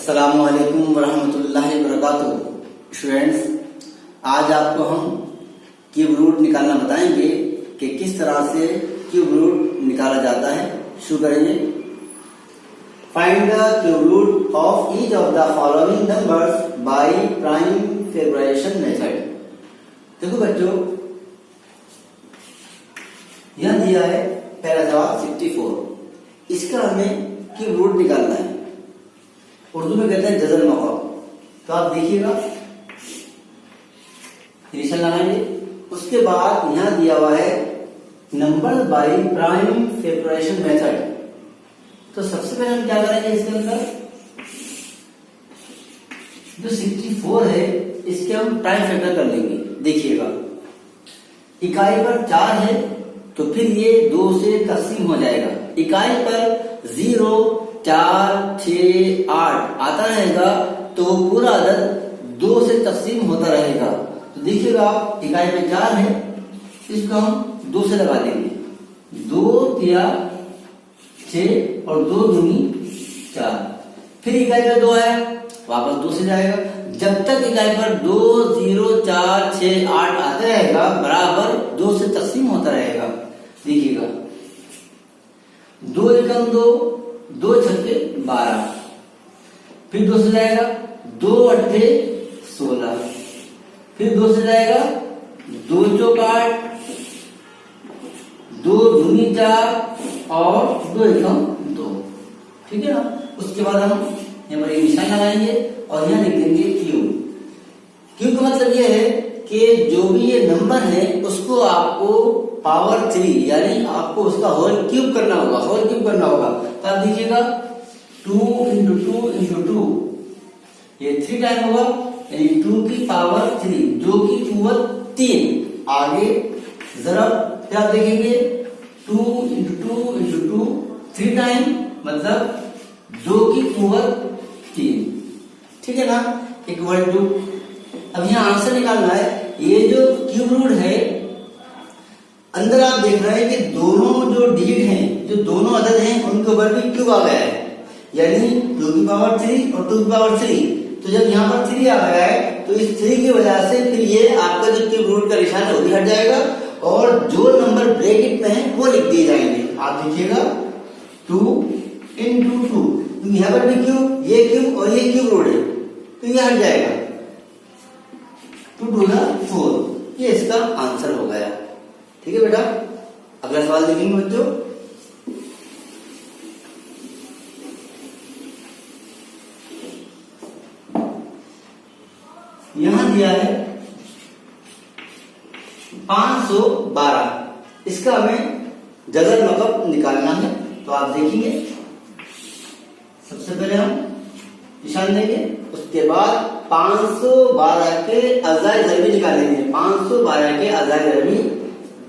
अस्सलामुअलैकुम वरहमतुल्लाहि वबरकातुहू। स्टूडेंट्स, आज आपको हम क्यूब रूट निकालना बताएंगे कि किस तरह से क्यूब रूट निकाला जाता है। शुरू करेंगे। Find the cube root of each of the following numbers by prime factorization method. देखो बच्चों, यह दिया है पहला जवाब 64। इसका हमें क्यूब रूट निकालना है। उर्दू में कहते हैं जज़र मक़ाम। तो आप देखिएगा, निशान लगाएंगे। उसके बाद यहां दिया हुआ है number by prime factorization method. तो सबसे पहले हम क्या करेंगे, इसके अंदर जो 64 है इसके हम प्राइम फैक्टर कर लेंगे। देखिएगा, इकाई पर 4 है तो फिर ये 2 से तकसीम हो जाएगा। इकाई पर 0, 4, 6, 8 आता रहेगा तो पूरा अदद 2 से तकसीम होता रहेगा। तो देखिएगा, इकाई पे 4 है, इसको हम 2 से लगा देंगे। 2 तिया 6 और 2 दूनी 4। फिर इकाई पे 2 है, वापस 2 से जाएगा। जब तक इकाई पर 2, 0, 4, 6, 8 आते रहेगा बराबर 2 से तकसीम होता रहेगा। देखिएगा, 2 एकम 2, 2 छक्के 12। फिर 2 से जाएगा, 2 अट्ठे 16। फिर 2 से जाएगा, 2 चौक 8, 2 दूनी 4 और 2 एकम 2। ठीक है ना। उसके बाद हम यहाँ पर एक निशान लगाएंगे और यहाँ लिख देंगे क्यूब। क्यूब का मतलब ये है कि जो भी ये नंबर है उसको आपको पावर 3 यानी आपको उसका होल क्यूब करना होगा। होल क्यूब करना होगा। तो आप देखिएगा, 2 इंटू 2 इंटू 2, ये 3 टाइम होगा, यानी 2 की पावर 3 जो की कुव्वत 3। आगे जरा फिर आप देखेंगे, 2 इंटू 2 इंटू 2 3 टाइम मतलब 2 की कुव्वत 3। ठीक है ना, इक्वल टू। अब यहाँ आंसर निकालना है। ये जो क्यूब रूट है, अंदर आप देख रहे हैं कि दोनों जो डिजिट हैं, जो दोनों अदद हैं, उनके ऊपर भी क्यूब आ गया है, यानी 2 की पावर 3 और 2 की पावर 3। तो जब यहाँ पर 3 आ गया है तो इस 3 की वजह से फिर ये आपका जो क्यूब रूट का निशान है वो भी हट जाएगा और जो नंबर ब्रैकेट में है वो लिख दिए जाएंगे। आप देखिएगा, 2 इंटू 2, यहाँ पर भी क्यूब, ये क्यूब और ये क्यूब रूट है तो ये हट जाएगा। 2 2 4, ये इसका आंसर हो गया। ठीक है बेटा, अगला सवाल देखेंगे बच्चों। यहां दिया है 512। इसका हमें जज़र मक़ब निकालना है। तो आप देखेंगे, सबसे पहले हम निशान देंगे, उसके बाद 512 के अज़ाए ज़रबी निकालेंगे। 512 के अज़ाए ज़रबी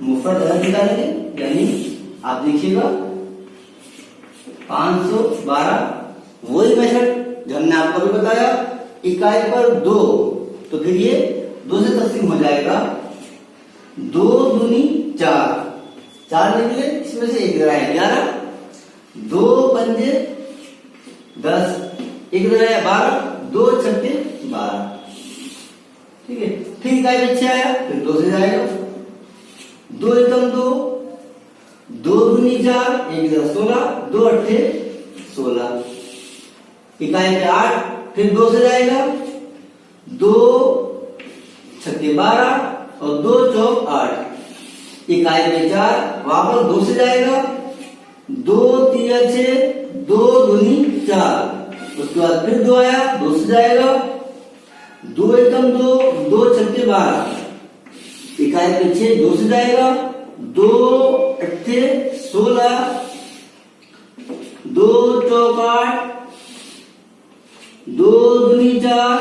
मुफ़रद अदद निकालेंगे, यानी आप देखिएगा 512 वही मेथड जो हमने आपको भी बताया। इकाई पर 2 तो फिर ये 2 से तकसीम हो जाएगा। 2 दूनी 4, 4 निकले, इसमें से 1 है 11। 2 पंजे 10, 1 है 12, 2 छक्के 12। ठीक है। फिर इकाई पे 6 आया, फिर 2 से जाएगा। 2 एकम 2, 2 दूनी 4, 1 16, 2 अट्ठे 16। इकाई पे 8, फिर 2 से जाएगा, 2 छक्के 12 और 2 चौक 8। इकाई पे 4, वापस 2 से जाएगा, 2 तिया 6, 2 दूनी 4। उसके बाद फिर 2 आया, 2 से जाएगा, 2 एकम 2, 2 छक्के 12। इकाई पे 6, 2 से जाएगा, 2 अट्ठे 16, 2 चौक 8, 2 दूनी 4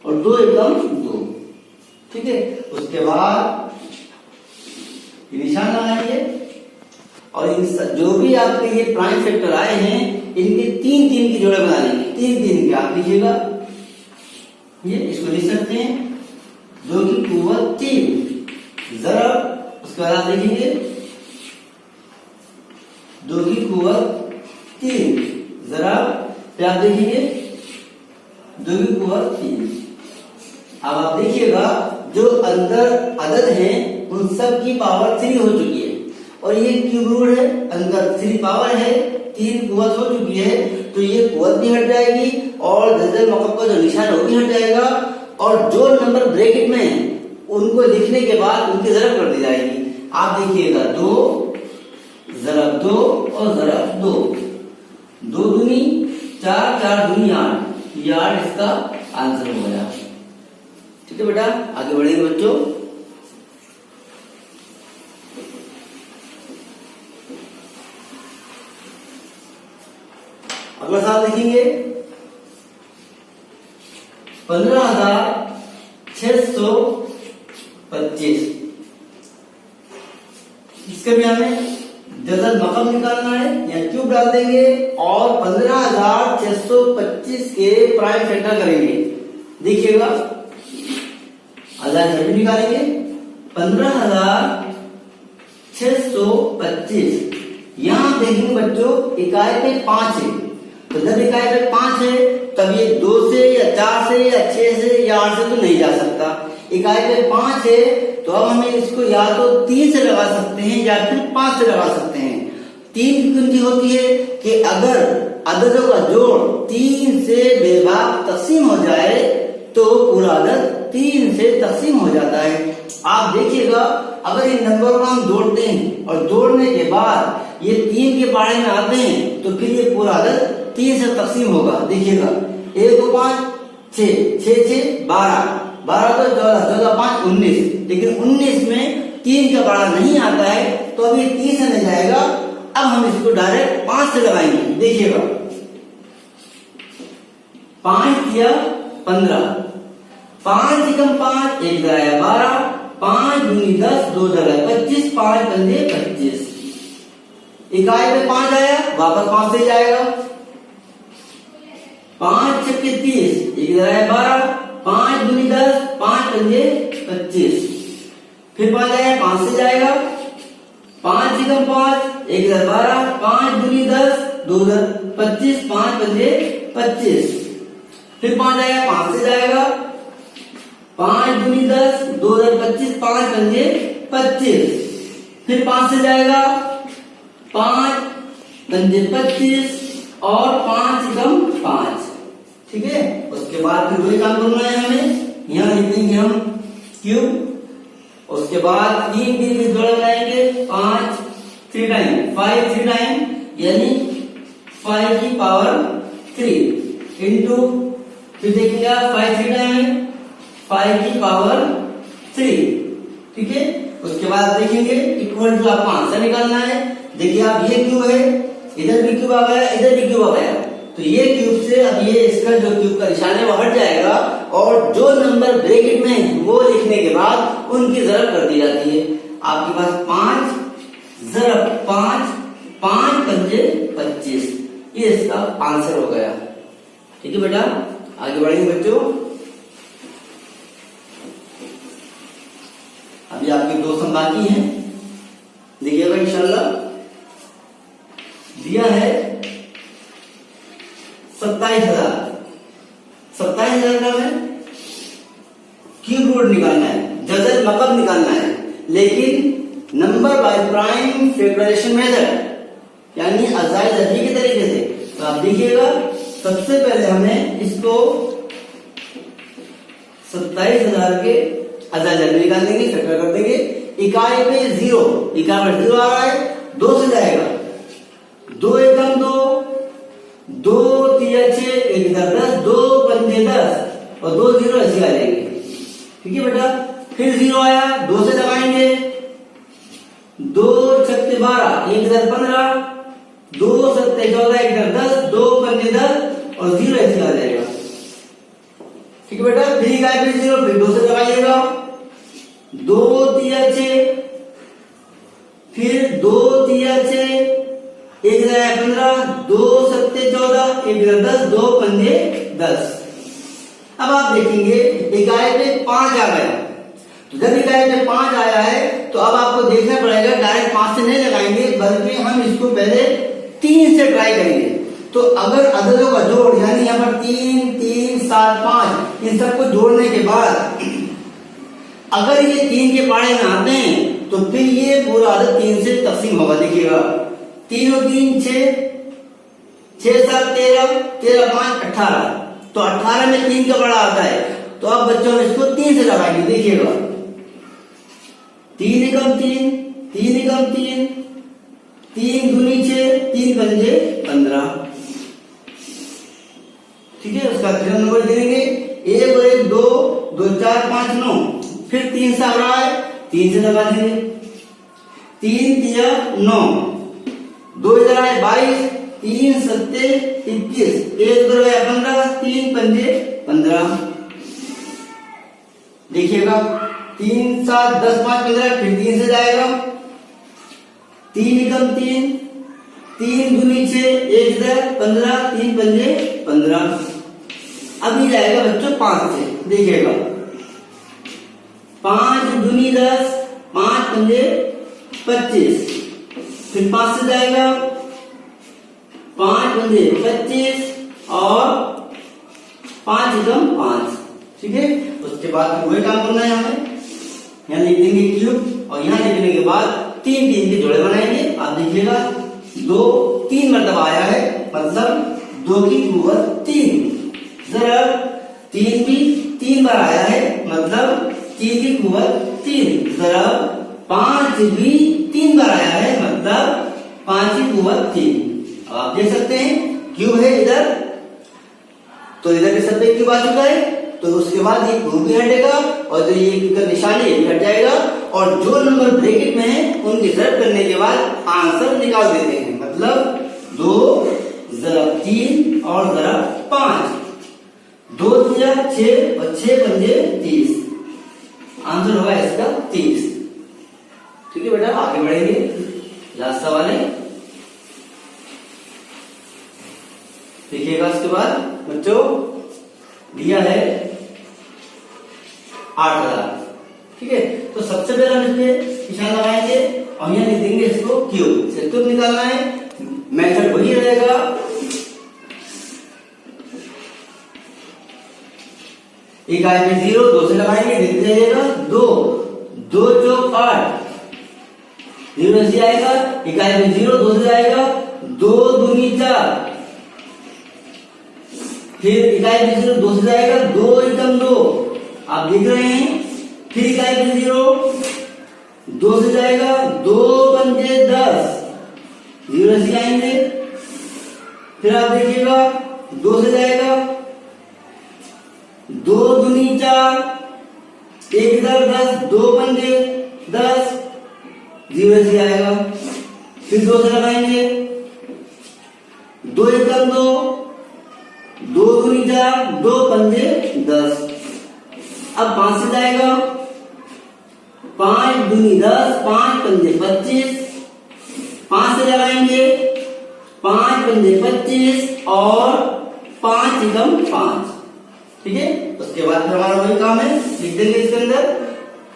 और 2 एकम 2। ठीक है। उसके बाद निशान लगाएंगे और इन जो भी आपके ये प्राइम फैक्टर आए हैं इनके 3 3 की जोड़े बना लेंगे। 3 3 के आप लीजिएगा, ये इसको लिख सकते हैं 2 की कुव्वत 3 ज़रब। उसके बाद आप देखेंगे 2 की कुव्वत 3 जरा फिर आप देखेंगे 2 की पावर 3। अब आप देखिएगा जो अंदर अदद हैं उन सब की पावर 3 हो चुकी है और ये क्यूब रूट है, अंदर 3 पावर है, 3 कुवत हो चुकी है, तो ये कुवत भी हट जाएगी और दर्जन मकब का जो निशान वो भी हट जाएगा और जो नंबर ब्रैकेट में है उनको लिखने के बाद उनकी ज़रब कर दी जाएगी। आप देखिएगा 2 ज़रब 2 और ज़रब 2, 2 दूनी 4, 4 दूनी 8, ये 8 इसका आंसर हो गया। ठीक है बेटा, आगे बढ़ेंगे बच्चों। अगला सवाल देखेंगे 15,625। इसके भी हमें डजन मकम निकालना है या क्यूब डाल देंगे और 15,625 के प्राइम फैक्टर करेंगे। देखिएगा हजार भी निकालेंगे 15,625। यहां देखेंगे बच्चों इकाई पे 5 है, तो जब इकाई पे 5 है तब ये 2 से या 4 से या 6 से या 8 से तो नहीं जा सकता। इकाई पे 5 है तो अब हमें इसको या तो 3 से लगा सकते हैं या फिर 5 से लगा सकते हैं। 3 की कुंजी होती है कि अगर अददों का जोड़ 3 से बेबाक तकसीम हो जाए तो पूरा अदद 3 से तकसीम हो जाता है। आप देखिएगा अगर इन नंबरों को हम जोड़ते हैं और जोड़ने के बाद ये 3 के पाड़े में आते हैं तो फिर ये पूरा अदद 3 से तकसीम होगा। देखिएगा 1 को 5, 6, 6, 6, 12, 12 को 14, 14, 5, 19, लेकिन 19 में 3 का पाड़ा नहीं आता है तो अभी 3 से नहीं जाएगा। अब हम इसको डायरेक्ट 5 से लगाएंगे। देखिएगा 5 या 15, 5 एकम 5, 1 जगह 12, 5 दूनी 10, 2 जगह 25, 5 पंजे 25। इकाई पे 5 आया, वापस 5 से जाएगा। 5 छक्के 30, 1 जगह 12, 5 दूनी 10, 5 पंजे 25। फिर 5 आया, 5 से जाएगा। 5 एकम 5, 1 जगह 12, 5 दूनी 10, 2 जगह 25, 5 पंजे 25। फिर 5 आया, 5 से जाएगा। 5 दूनी 10, 2 जगह 25, 5 पंजे 25। फिर 5 से जाएगा। 5 पंजे 25 और 5 एकम 5। ठीक है, उसके बाद फिर वही काम करना है हमें। यहाँ लिखेंगे हम क्यूब, उसके बाद 3 3 में जोड़ लगाएंगे 5 3 टाइम 5 3 टाइम यानी 5 की पावर 3 इंटू, फिर देखेंगे 5 3 टाइम 5 की पावर 3। ठीक है, उसके बाद देखेंगे इक्वल टू आपको आंसर निकालना है। देखिए आप ये क्यूब है, इधर भी क्यूब आ गया, इधर भी क्यूब आ गया, तो ये क्यूब से अब ये इसका जो क्यूब का निशान है वो हट जाएगा और जो नंबर ब्रैकेट में है वो लिखने के बाद उनकी ज़रब कर दी जाती है। आपके पास 5 ज़रब 5, 5 पंजे 25, ये इसका आंसर हो गया। ठीक है बेटा, आगे बढ़ेंगे बच्चों। अभी आपके 2 सम बाकी हैं, देखिएगा इंशाल्लाह। दिया है 27,000, 27,000 का है क्यूब रूट निकालना है, डजन मकब निकालना है, लेकिन number by prime factorization method यानी अजाइज अददी के तरीके से। तो आप देखिएगा सबसे पहले हमें इसको 27,000 के अजाइज अददी निकाल देंगे, फैक्टर कर देंगे। इकाई पे 0, इकाई पे 0 आ रहा है, 2 से जाएगा। 2 एकम 2, 2 3 6, 1 10, 2 पंजे 10 और 2 0 ऐसे आ जाएंगे। ठीक है बेटा, फिर 0 आया, 2 से लगाएंगे। 2 छक्के 12, 1 15, 2 सत्ते 14, 1 10, 2 पंजे 10 और 0 ऐसे आ जाएगा। ठीक है बेटा, फिर इकाई पे 0, फिर 2 से लगाइएगा। 2 3 6, फिर 2 3 6, 1 15, 2 सत्ते 14, 1 10, 2 पंजे 10। अब आप देखेंगे इकाई पे 5 आ गया, तो जब इकाई पे 5 आया है तो अब आपको देखना पड़ेगा, डायरेक्ट 5 से नहीं लगाएंगे बल्कि हम इसको पहले 3 से ट्राई करेंगे। तो अगर अददों का जोड़ यानी यहाँ पर 3, 3, 7, 5 इन सबको जोड़ने के बाद अगर ये 3 के पाड़े में आते हैं तो फिर ये पूरा अदद 3 से तकसीम होगा। देखिएगा 3 और 3 6, 6 7 13, 13 5 18, तो 18 में 3 का बड़ा आता है। तो अब बच्चों में इसको 3 से लगाएंगे। देखिएगा 3 एकम 3, 3 एकम 3, 3 दूनी 6, 3 पंजे 15। ठीक है, उसका 3 नंबर देंगे। 1 और 1 2, 2 4 5 9, फिर 3 से आ रहा है 3 से लगा देंगे। 3 तिया 9, 2 इधर आए 22, 3 सत्ते 21, 1 उधर आया 15, 3 पंजे 15। देखिएगा 3 7 10 5 15, फिर 3 से जाएगा 3 एकम 3, 3 दूनी 6, 1 इधर 15, 3 पंजे 15। अब ये जाएगा बच्चों 5 से। देखिएगा 5 दूनी 10, 5 पंजे 25, फिर 5 से जाएगा 5 पंजे 25 और 5 एकम 5। ठीक है, उसके बाद वही काम करना है हमें। यहाँ लिख देंगे क्यूब और यहाँ लिखने के बाद 3 3 के जोड़े बनाएंगे। आप देखिएगा 2 3 मरतबा आया है, मतलब 2 की कुव्वत 3। जरा 3 भी 3 बार आया है, मतलब 3 की कुव्वत 3। जरा 5 भी 3 बार आया है, मतलब 5 की कुव्वत 3। आप देख सकते हैं क्यूब है इधर, तो इधर के सब पे क्यूब आ चुका है। तो उसके बाद ये क्यूब भी हटेगा और जो ये क्यूब का निशान है ये भी हट जाएगा, और जो नंबर ब्रैकेट में है उनकी ज़रब करने के बाद आंसर निकाल देते हैं। मतलब 2 ज़रब 3 और ज़रब 5, 2 तिया 6 और 6 पंजे 30। आंसर होगा इसका 30। ठीक है बेटा, आगे बढ़ेंगे। लास्ट सवाल है, देखिएगा। उसके बाद बच्चों दिया है 8000। ठीक है, तो सबसे पहले हम इसमें निशान लगाएंगे और यहाँ लिख देंगे इसको क्यूब। से क्यूब निकालना है, मेथड वही रहेगा। इकाई में 0, 2 से लगाएंगे, लिख दीजिएगा 2, 2 चौक 8, 0 से आएगा। इकाई में 0, 2 से आएगा 2 दूनी 4, फिर इकाई में 0 2 से जाएगा 2 एकम 2। आप देख रहे हैं, फिर इकाई में 0 2 से जाएगा 2 पंजे 10, 0 से आएंगे। फिर आप देखिएगा 2 से जाएगा 2 दूनी 4, 1 इधर 10, 2 पंजे 10, 0 से आएगा। फिर 2 से लगाएंगे 2 एकम 2, 2 दूनी 4, 2 पंजे 10। अब 5 से जाएगा 5 दूनी 10, 5 पंजे 25, 5 से लगाएंगे 5 पंजे 25 और 5 एकम 5। ठीक है, उसके बाद फिर हमारा वही काम है, लिख देंगे इसके अंदर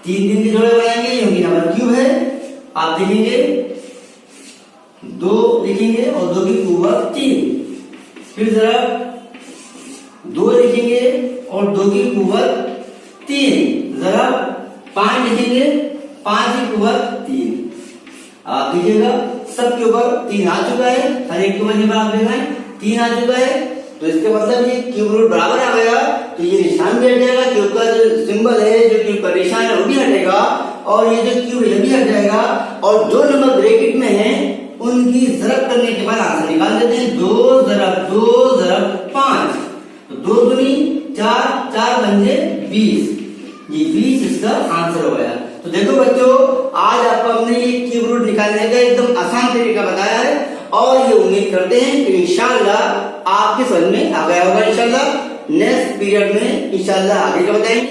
3 3 के जोड़े बनाएंगे। ये नंबर क्यूब है, आप देखेंगे 2 लिखेंगे और 2 की कुव्वत 3। फिर जरा 2 लिखेंगे और 2 की कुव्वत 3, जरा 5 लिखेंगे, 5 की कुव्वत 3। आप देखिएगा सब के ऊपर 3 आ चुका है, हर एक के ऊपर आप देख रहे हैं 3 आ चुका है। तो इसके मतलब ये क्यूब रूट बराबर आ गया, तो ये निशान भी हट जाएगा। क्यूब का जो सिंबल है, जो क्यूब का निशान है वो भी हटेगा, और ये जो क्यूब है भी हट जाएगा। और जो नंबर ब्रैकेट में है उनकी ज़रब करने के बाद आंसर निकाल देते हैं। 2 ज़रब 5, तो 2 दूनी 4, 4 पंजे 20, ये 20 इसका आंसर हो गया। तो देखो बच्चों, आज आपको हमने ये क्यूब रूट निकालने का एकदम आसान तरीका बताया है, और ये उम्मीद करते हैं कि इंशाल्लाह आपके समझ में आ गया होगा। इंशाल्लाह नेक्स्ट पीरियड में इंशाल्लाह आगे का बताएंगे।